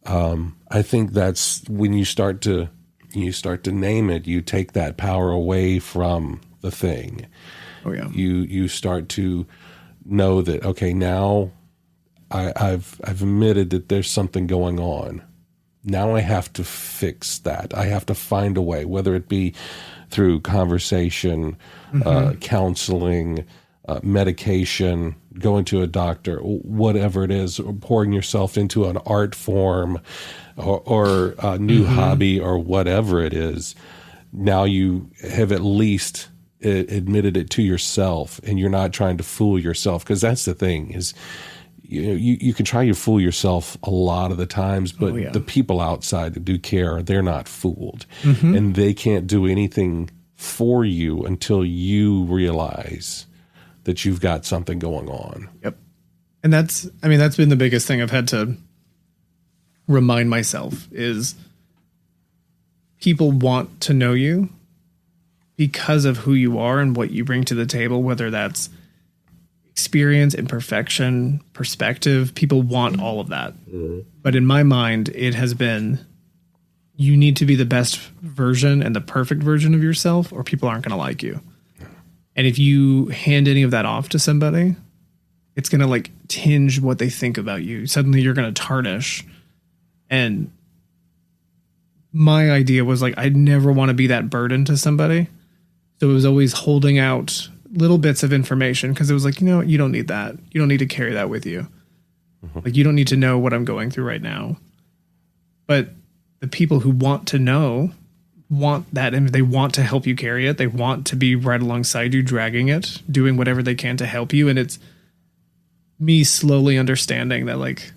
I think that's when you start to name it, you take that power away from the thing. Oh yeah. You start to know that, okay, now I've admitted that there's something going on. Now I have to fix that. I have to find a way, whether it be through conversation, counseling, medication, going to a doctor, whatever it is, or pouring yourself into an art form or a new hobby or whatever it is. Now you have at least admitted it to yourself, and you're not trying to fool yourself, because that's the thing is, you know, you can try to fool yourself a lot of the times, but the people outside that do care, they're not fooled, and they can't do anything for you until you realize that you've got something going on. Yep. And that's been the biggest thing I've had to remind myself is people want to know you because of who you are and what you bring to the table, whether that's experience, imperfection, perspective. People want all of that. But in my mind, it has been, you need to be the best version and the perfect version of yourself, or people aren't going to like you. And if you hand any of that off to somebody, it's going to like tinge what they think about you. Suddenly you're going to tarnish. And my idea was like, I never want to be that burden to somebody. So it was always holding out little bits of information, because it was like, you know what? You don't need that. You don't need to carry that with you. Like, you don't need to know what I'm going through right now. But the people who want to know want that, and they want to help you carry it. They want to be right alongside you, dragging it, doing whatever they can to help you. And it's me slowly understanding that like,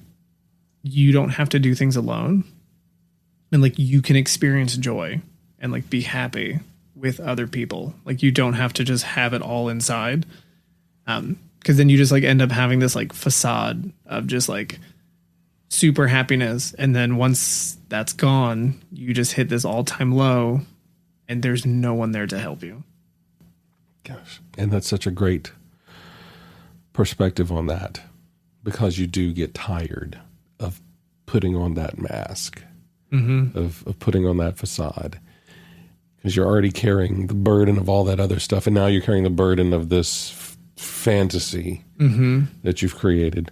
you don't have to do things alone, and like, you can experience joy and like be happy with other people. Like, you don't have to just have it all inside. Cause then you just like end up having this like facade of just like super happiness. And then once that's gone, you just hit this all time low, and there's no one there to help you. Gosh. And that's such a great perspective on that, because you do get tired of putting on that mask, of putting on that facade, because you're already carrying the burden of all that other stuff. And now you're carrying the burden of this fantasy that you've created.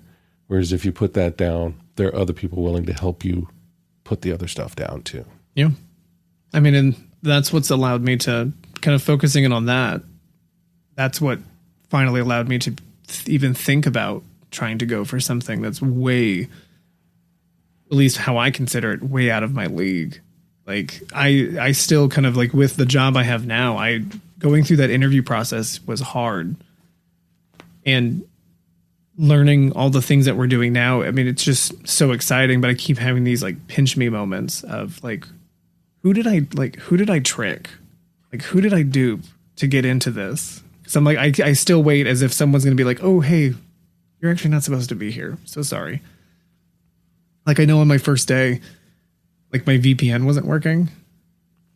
Whereas if you put that down, there are other people willing to help you put the other stuff down too. Yeah. I mean, and that's what's allowed me to kind of focusing in on that. That's what finally allowed me to even think about trying to go for something that's way, at least how I consider it, way out of my league. Like I still kind of like with the job I have now, going through that interview process was hard, and learning all the things that we're doing now. I mean, it's just so exciting, but I keep having these like pinch me moments of like, who did I trick? Like, who did I dupe to get into this? Cause I'm like, I still wait as if someone's going to be like, oh, hey, you're actually not supposed to be here. So sorry. Like I know on my first day, like my VPN wasn't working,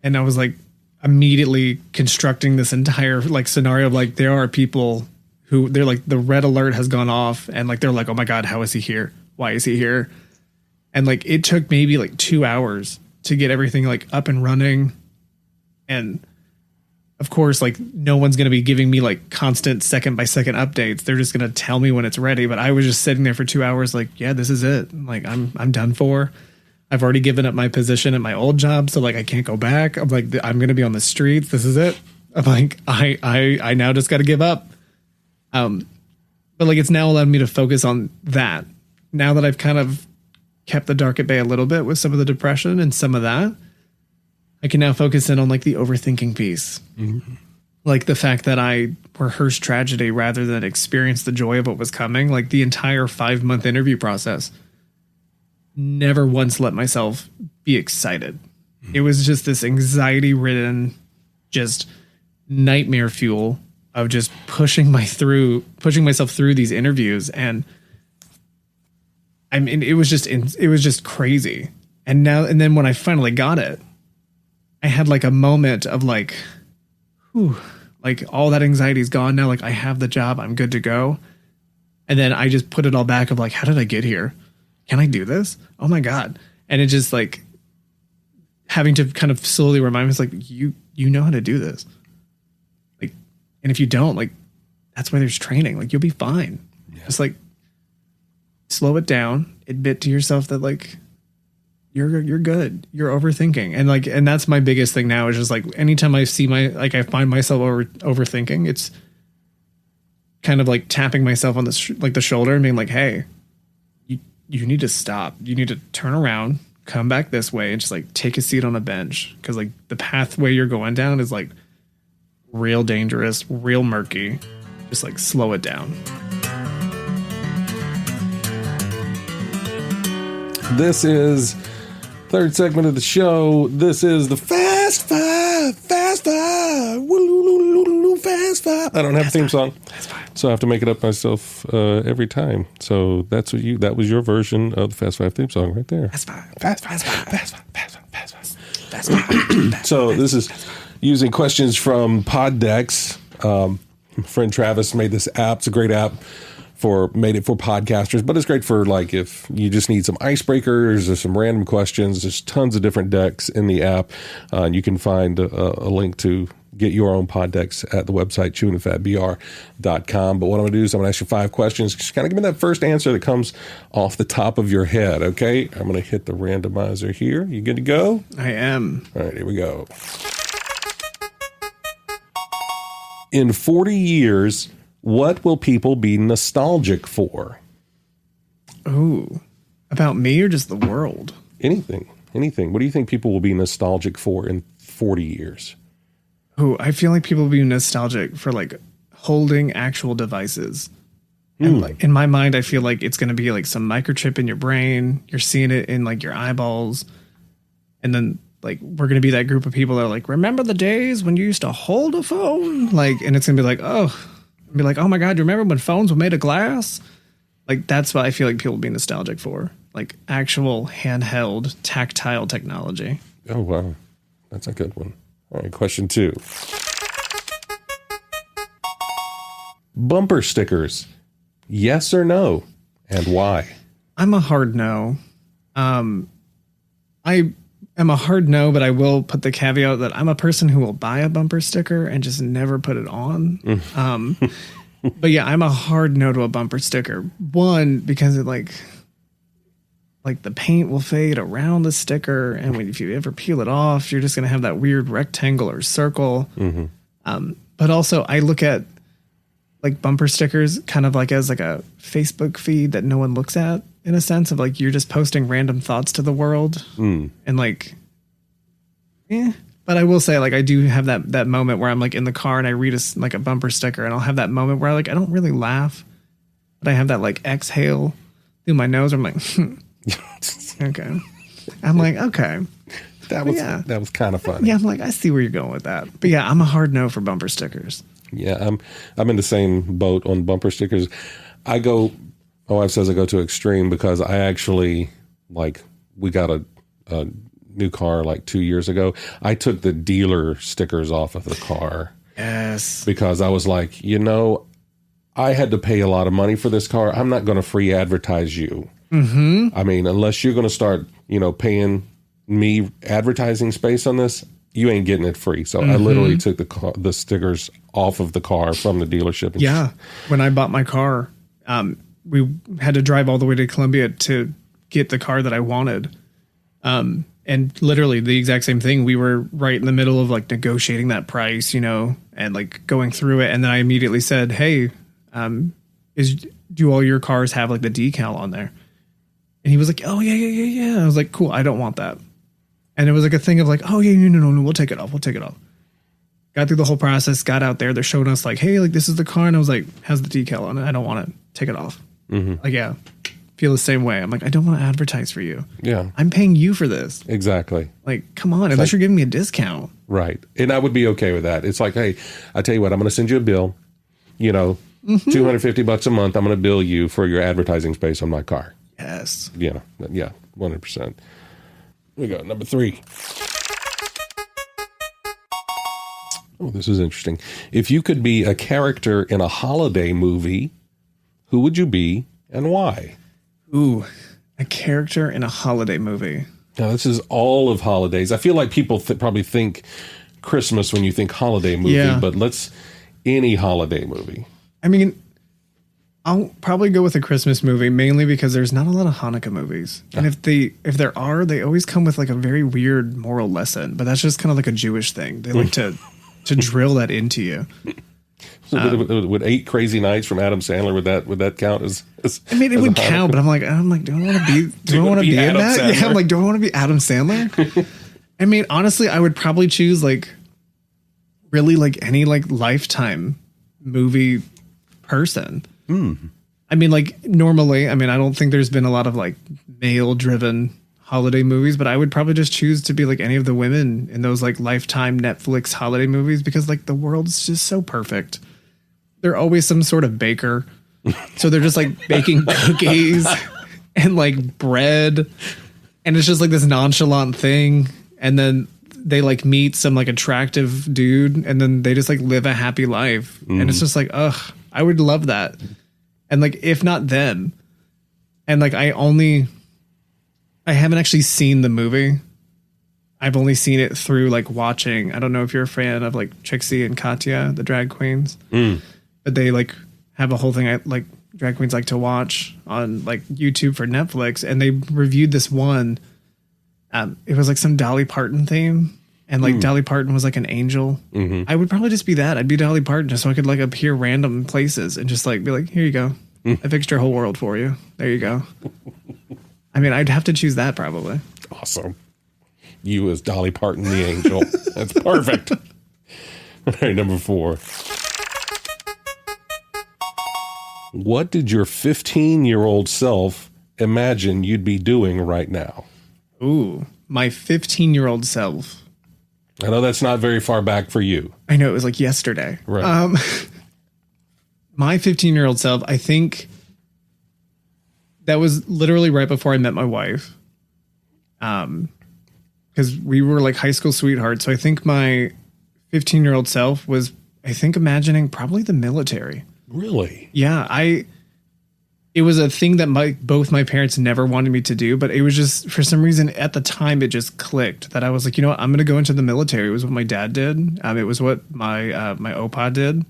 and I was like immediately constructing this entire like scenario of like, there are people who they're like, the red alert has gone off, and like, they're like, oh my God, how is he here? Why is he here? And like, it took maybe like 2 hours to get everything like up and running. And of course, like no one's going to be giving me like constant second by second updates. They're just going to tell me when it's ready. But I was just sitting there for 2 hours like, yeah, this is it. Like I'm done for. I've already given up my position at my old job. So like, I can't go back. I'm like, I'm going to be on the streets. This is it. I'm like, I now just got to give up. But like, it's now allowed me to focus on that. Now that I've kind of kept the dark at bay a little bit with some of the depression and some of that, I can now focus in on like the overthinking piece. Like the fact that I rehearsed tragedy rather than experience the joy of what was coming. Like the entire 5-month interview process, never once let myself be excited. It was just this anxiety ridden, just nightmare fuel of just pushing myself through these interviews. And I mean, it was just crazy. And then when I finally got it, I had like a moment of like, whew, like all that anxiety is gone now. Like I have the job, I'm good to go. And then I just put it all back of like, how did I get here? Can I do this? Oh my God. And it just like having to kind of slowly remind myself like, you know how to do this. Like, and if you don't, like, that's why there's training. Like you'll be fine. Yeah. Just like slow it down, admit to yourself that like, you're good. You're overthinking. And like, and that's my biggest thing now is just like, anytime I I find myself overthinking, it's kind of like tapping myself on the shoulder and being like, hey, you need to stop. You need to turn around, come back this way, and just like take a seat on a bench. Cause like the pathway you're going down is like real dangerous, real murky. Just like slow it down. This is third segment of the show. This is the Fast Five. Fast Five. Fast Five. I don't have a theme song, so I have to make it up myself every time. So that was your version of the Fast Five theme song right there. Fast Five. Fast Five. Fast Five. Fast Five. Fast Five. Fast Five. So this is using questions from Poddex. My friend Travis made this app. It's a great app. Made it for podcasters, but it's great for like if you just need some icebreakers or some random questions. There's tons of different decks in the app, and you can find a link to get your own pod decks at the website chewingfatbr.com. But what I'm going to do is I'm going to ask you 5 questions. Just kind of give me that first answer that comes off the top of your head. Okay, I'm going to hit the randomizer here. You good to go? I am. All right, here we go. In 40 years, what will people be nostalgic for? Ooh, about me or just the world? Anything. What do you think people will be nostalgic for in 40 years? Ooh, I feel like people will be nostalgic for like holding actual devices. And like in my mind, I feel like it's going to be like some microchip in your brain. You're seeing it in like your eyeballs. And then like, we're going to be that group of people that are like, remember the days when you used to hold a phone? Like, and it's going to be like, oh my God, you remember when phones were made of glass? Like, that's what I feel like people will be nostalgic for. Like actual handheld, tactile technology. Oh, wow. That's a good one. All right, question 2. Bumper stickers. Yes or no? And why? I'm a hard no. I am a hard no, but I will put the caveat that I'm a person who will buy a bumper sticker and just never put it on. But yeah, I'm a hard no to a bumper sticker. One, because it like the paint will fade around the sticker, and if you ever peel it off, you're just gonna have that weird rectangle or circle. But also, I look at like bumper stickers kind of like as like a Facebook feed that no one looks at, in a sense of like you're just posting random thoughts to the world, and like, But I will say, like, I do have that moment where I'm like in the car and I read a bumper sticker, and I'll have that moment where I don't really laugh, but I have that like exhale through my nose. I'm like, okay. I'm like, okay. That was kind of funny. Yeah, I'm like, I see where you're going with that. But yeah, I'm a hard no for bumper stickers. Yeah, I'm in the same boat on bumper stickers. My wife says I go to extreme because I actually, like, we got a new car like 2 years ago. I took the dealer stickers off of the car. Yes. Because I was like, I had to pay a lot of money for this car. I'm not going to free advertise you. I mean, unless you're going to start, paying me advertising space on this, you ain't getting it free. So I literally took the stickers off of the car from the dealership. Yeah. When I bought my car, we had to drive all the way to Columbia to get the car that I wanted. And literally the exact same thing. We were right in the middle of like negotiating that price, and like going through it. And then I immediately said, hey, do all your cars have like the decal on there? And he was like, oh yeah. I was like, cool. I don't want that. And it was like a thing of like, oh yeah, no, we'll take it off. Got through the whole process, got out there. They're showing us like, hey, like this is the car. And I was like, how's the decal on it? I don't want it. Take it off. Like, yeah, feel the same way. I'm like, I don't want to advertise for you. Yeah. I'm paying you for this. Exactly. Like, come on, unless you're giving me a discount. Right. And I would be okay with that. It's like, hey, I tell you what, I'm going to send you a bill, $250 a month. I'm going to bill you for your advertising space on my car. Yes. Yeah, 100%. We got number 3. Oh, this is interesting. If you could be a character in a holiday movie, who would you be and why? Ooh, a character in a holiday movie. Now, this is all of holidays. I feel like people probably think Christmas when you think holiday movie, but any holiday movie. I mean, I'll probably go with a Christmas movie, mainly because there's not a lot of Hanukkah movies. And if there are, they always come with like a very weird moral lesson, but that's just kind of like a Jewish thing. They like to drill that into you. So would 8 Crazy Nights from Adam Sandler, would that count as I mean, it would count, but I'm like, do I want to be in that? Sandler? Yeah, I'm like, do I want to be Adam Sandler? I mean, honestly, I would probably choose like really like any like Lifetime movie person. I mean, like normally, I don't think there's been a lot of like male driven holiday movies, but I would probably just choose to be like any of the women in those like Lifetime Netflix holiday movies, because like the world's just so perfect. They're always some sort of baker. So they're just like baking cookies and like bread. And it's just like this nonchalant thing. And then they like meet some like attractive dude, and then they just like live a happy life. And it's just like, ugh, I would love that. And like, if not them, and like, I haven't actually seen the movie. I've only seen it through like watching. I don't know if you're a fan of like Trixie and Katya, the drag queens, but they like have a whole thing like drag queens like to watch on like YouTube for Netflix. And they reviewed this one. It was like some Dolly Parton theme. And like Dolly Parton was like an angel. I would probably just be that. I'd be Dolly Parton just so I could like appear random places and just like be like, here you go. I fixed your whole world for you. There you go. I mean, I'd have to choose that probably. Awesome. You as Dolly Parton, the angel. That's perfect. All right, number 4. What did your 15-year-old self imagine you'd be doing right now? Ooh, my 15-year-old self. I know that's not very far back for you. I know, it was like yesterday. Right. My 15-year-old self, I think that was literally right before I met my wife. Because we were like high school sweethearts. So I think my 15-year-old self was, I think, imagining probably the military. Really? Yeah, it was a thing that both my parents never wanted me to do, but it was just, for some reason at the time, it just clicked that I was like, you know what, I'm going to go into the military. It was what my dad did. It was what my opa did.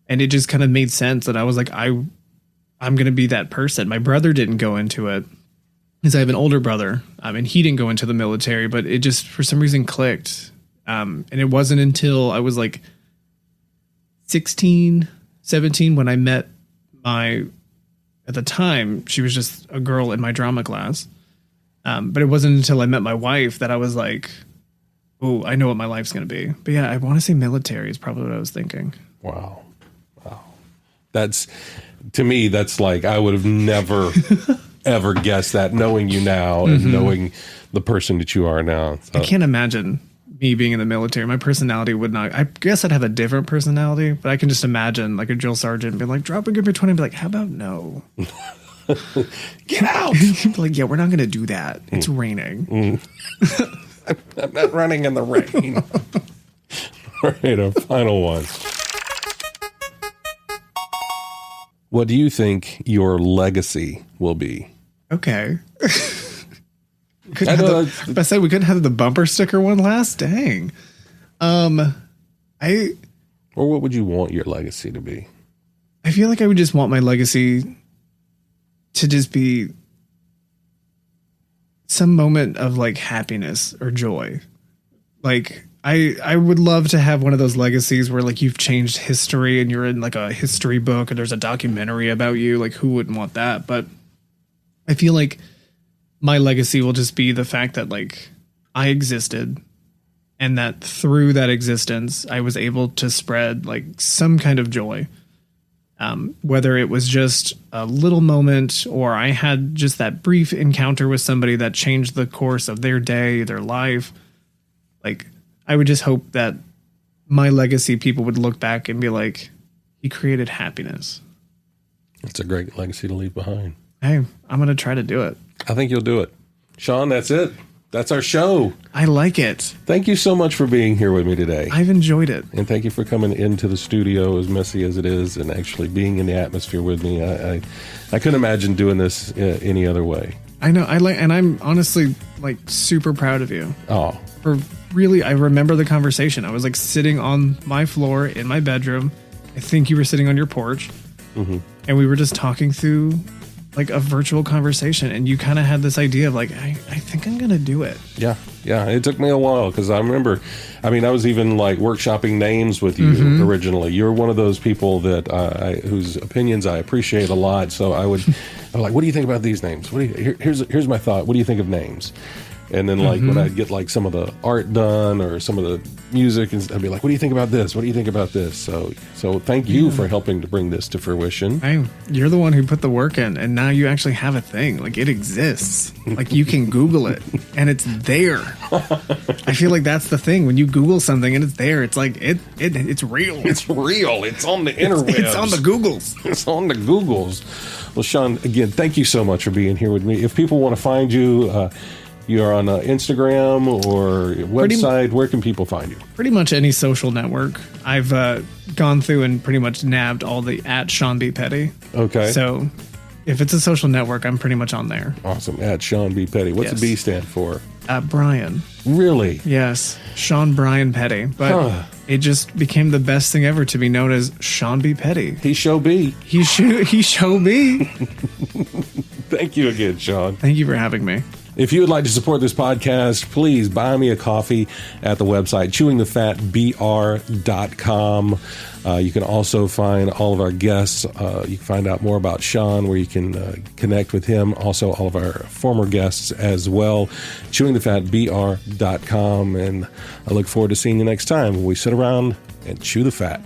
And it just kind of made sense that I was like, I'm going to be that person. My brother didn't go into it because I have an older brother, and he didn't go into the military, but it just for some reason clicked. And it wasn't until I was like 16, 17 when I met at the time, she was just a girl in my drama class. But it wasn't until I met my wife that I was like, oh, I know what my life's going to be. But yeah, I want to say military is probably what I was thinking. Wow. To me, that's like, I would have never, ever guessed that, knowing you now and knowing the person that you are now. So. I can't imagine me being in the military. My personality would not, I guess I'd have a different personality, but I can just imagine like a drill sergeant being like, drop a good 20 and be like, how about no? Get out. Like, yeah, we're not going to do that. It's raining. I'm not running in the rain. All right, our final one. What do you think your legacy will be? Okay. I said we couldn't have the bumper sticker one last. Dang. Or what would you want your legacy to be? I feel like I would just want my legacy to just be some moment of like happiness or joy. Like I would love to have one of those legacies where like you've changed history and you're in like a history book and there's a documentary about you. Like who wouldn't want that? But I feel like my legacy will just be the fact that like I existed and that through that existence, I was able to spread like some kind of joy. Whether it was just a little moment or I had just that brief encounter with somebody that changed the course of their day, their life. Like I would just hope that my legacy, people would look back and be like, he created happiness. It's a great legacy to leave behind. Hey, I'm going to try to do it. I think you'll do it. Sean, that's it. That's our show. I like it. Thank you so much for being here with me today. I've enjoyed it. And thank you for coming into the studio, as messy as it is, and actually being in the atmosphere with me. I couldn't imagine doing this any other way. I know. And I'm honestly like super proud of you. Oh. For really, I remember the conversation. I was like sitting on my floor in my bedroom. I think you were sitting on your porch. Mm-hmm. And we were just talking through like a virtual conversation, and you kind of had this idea of like, I think I'm going to do it. Yeah. It took me a while because I remember, I was even like workshopping names with you originally. You're one of those people that whose opinions I appreciate a lot. So I'm like, what do you think about these names? Here's my thought. What do you think of names? And then like when I'd get like some of the art done or some of the music, and I'd be like, what do you think about this? What do you think about this? So thank you for helping to bring this to fruition. You're the one who put the work in, and now you actually have a thing. Like it exists. Like you can Google it and it's there. I feel like that's the thing. When you Google something and it's there, it's like it's real. It's real. It's on the interwebs. It's on the Googles. It's on the Googles. Well, Sean, again, thank you so much for being here with me. If people want to find you, you're on Instagram or website. Where can people find you? Pretty much any social network. I've gone through and pretty much nabbed all the at Sean B. Petty. Okay. So if it's a social network, I'm pretty much on there. Awesome. At Sean B. Petty. What's the B stand for? Brian. Really? Yes. Sean Brian Petty. But it just became the best thing ever to be known as Sean B. Petty. He show B. He show B. Thank you again, Sean. Thank you for having me. If you would like to support this podcast, please buy me a coffee at the website, chewingthefatbr.com. You can also find all of our guests. You can find out more about Sean, where you can connect with him. Also, all of our former guests as well. chewingthefatbr.com. And I look forward to seeing you next time when we sit around and chew the fat.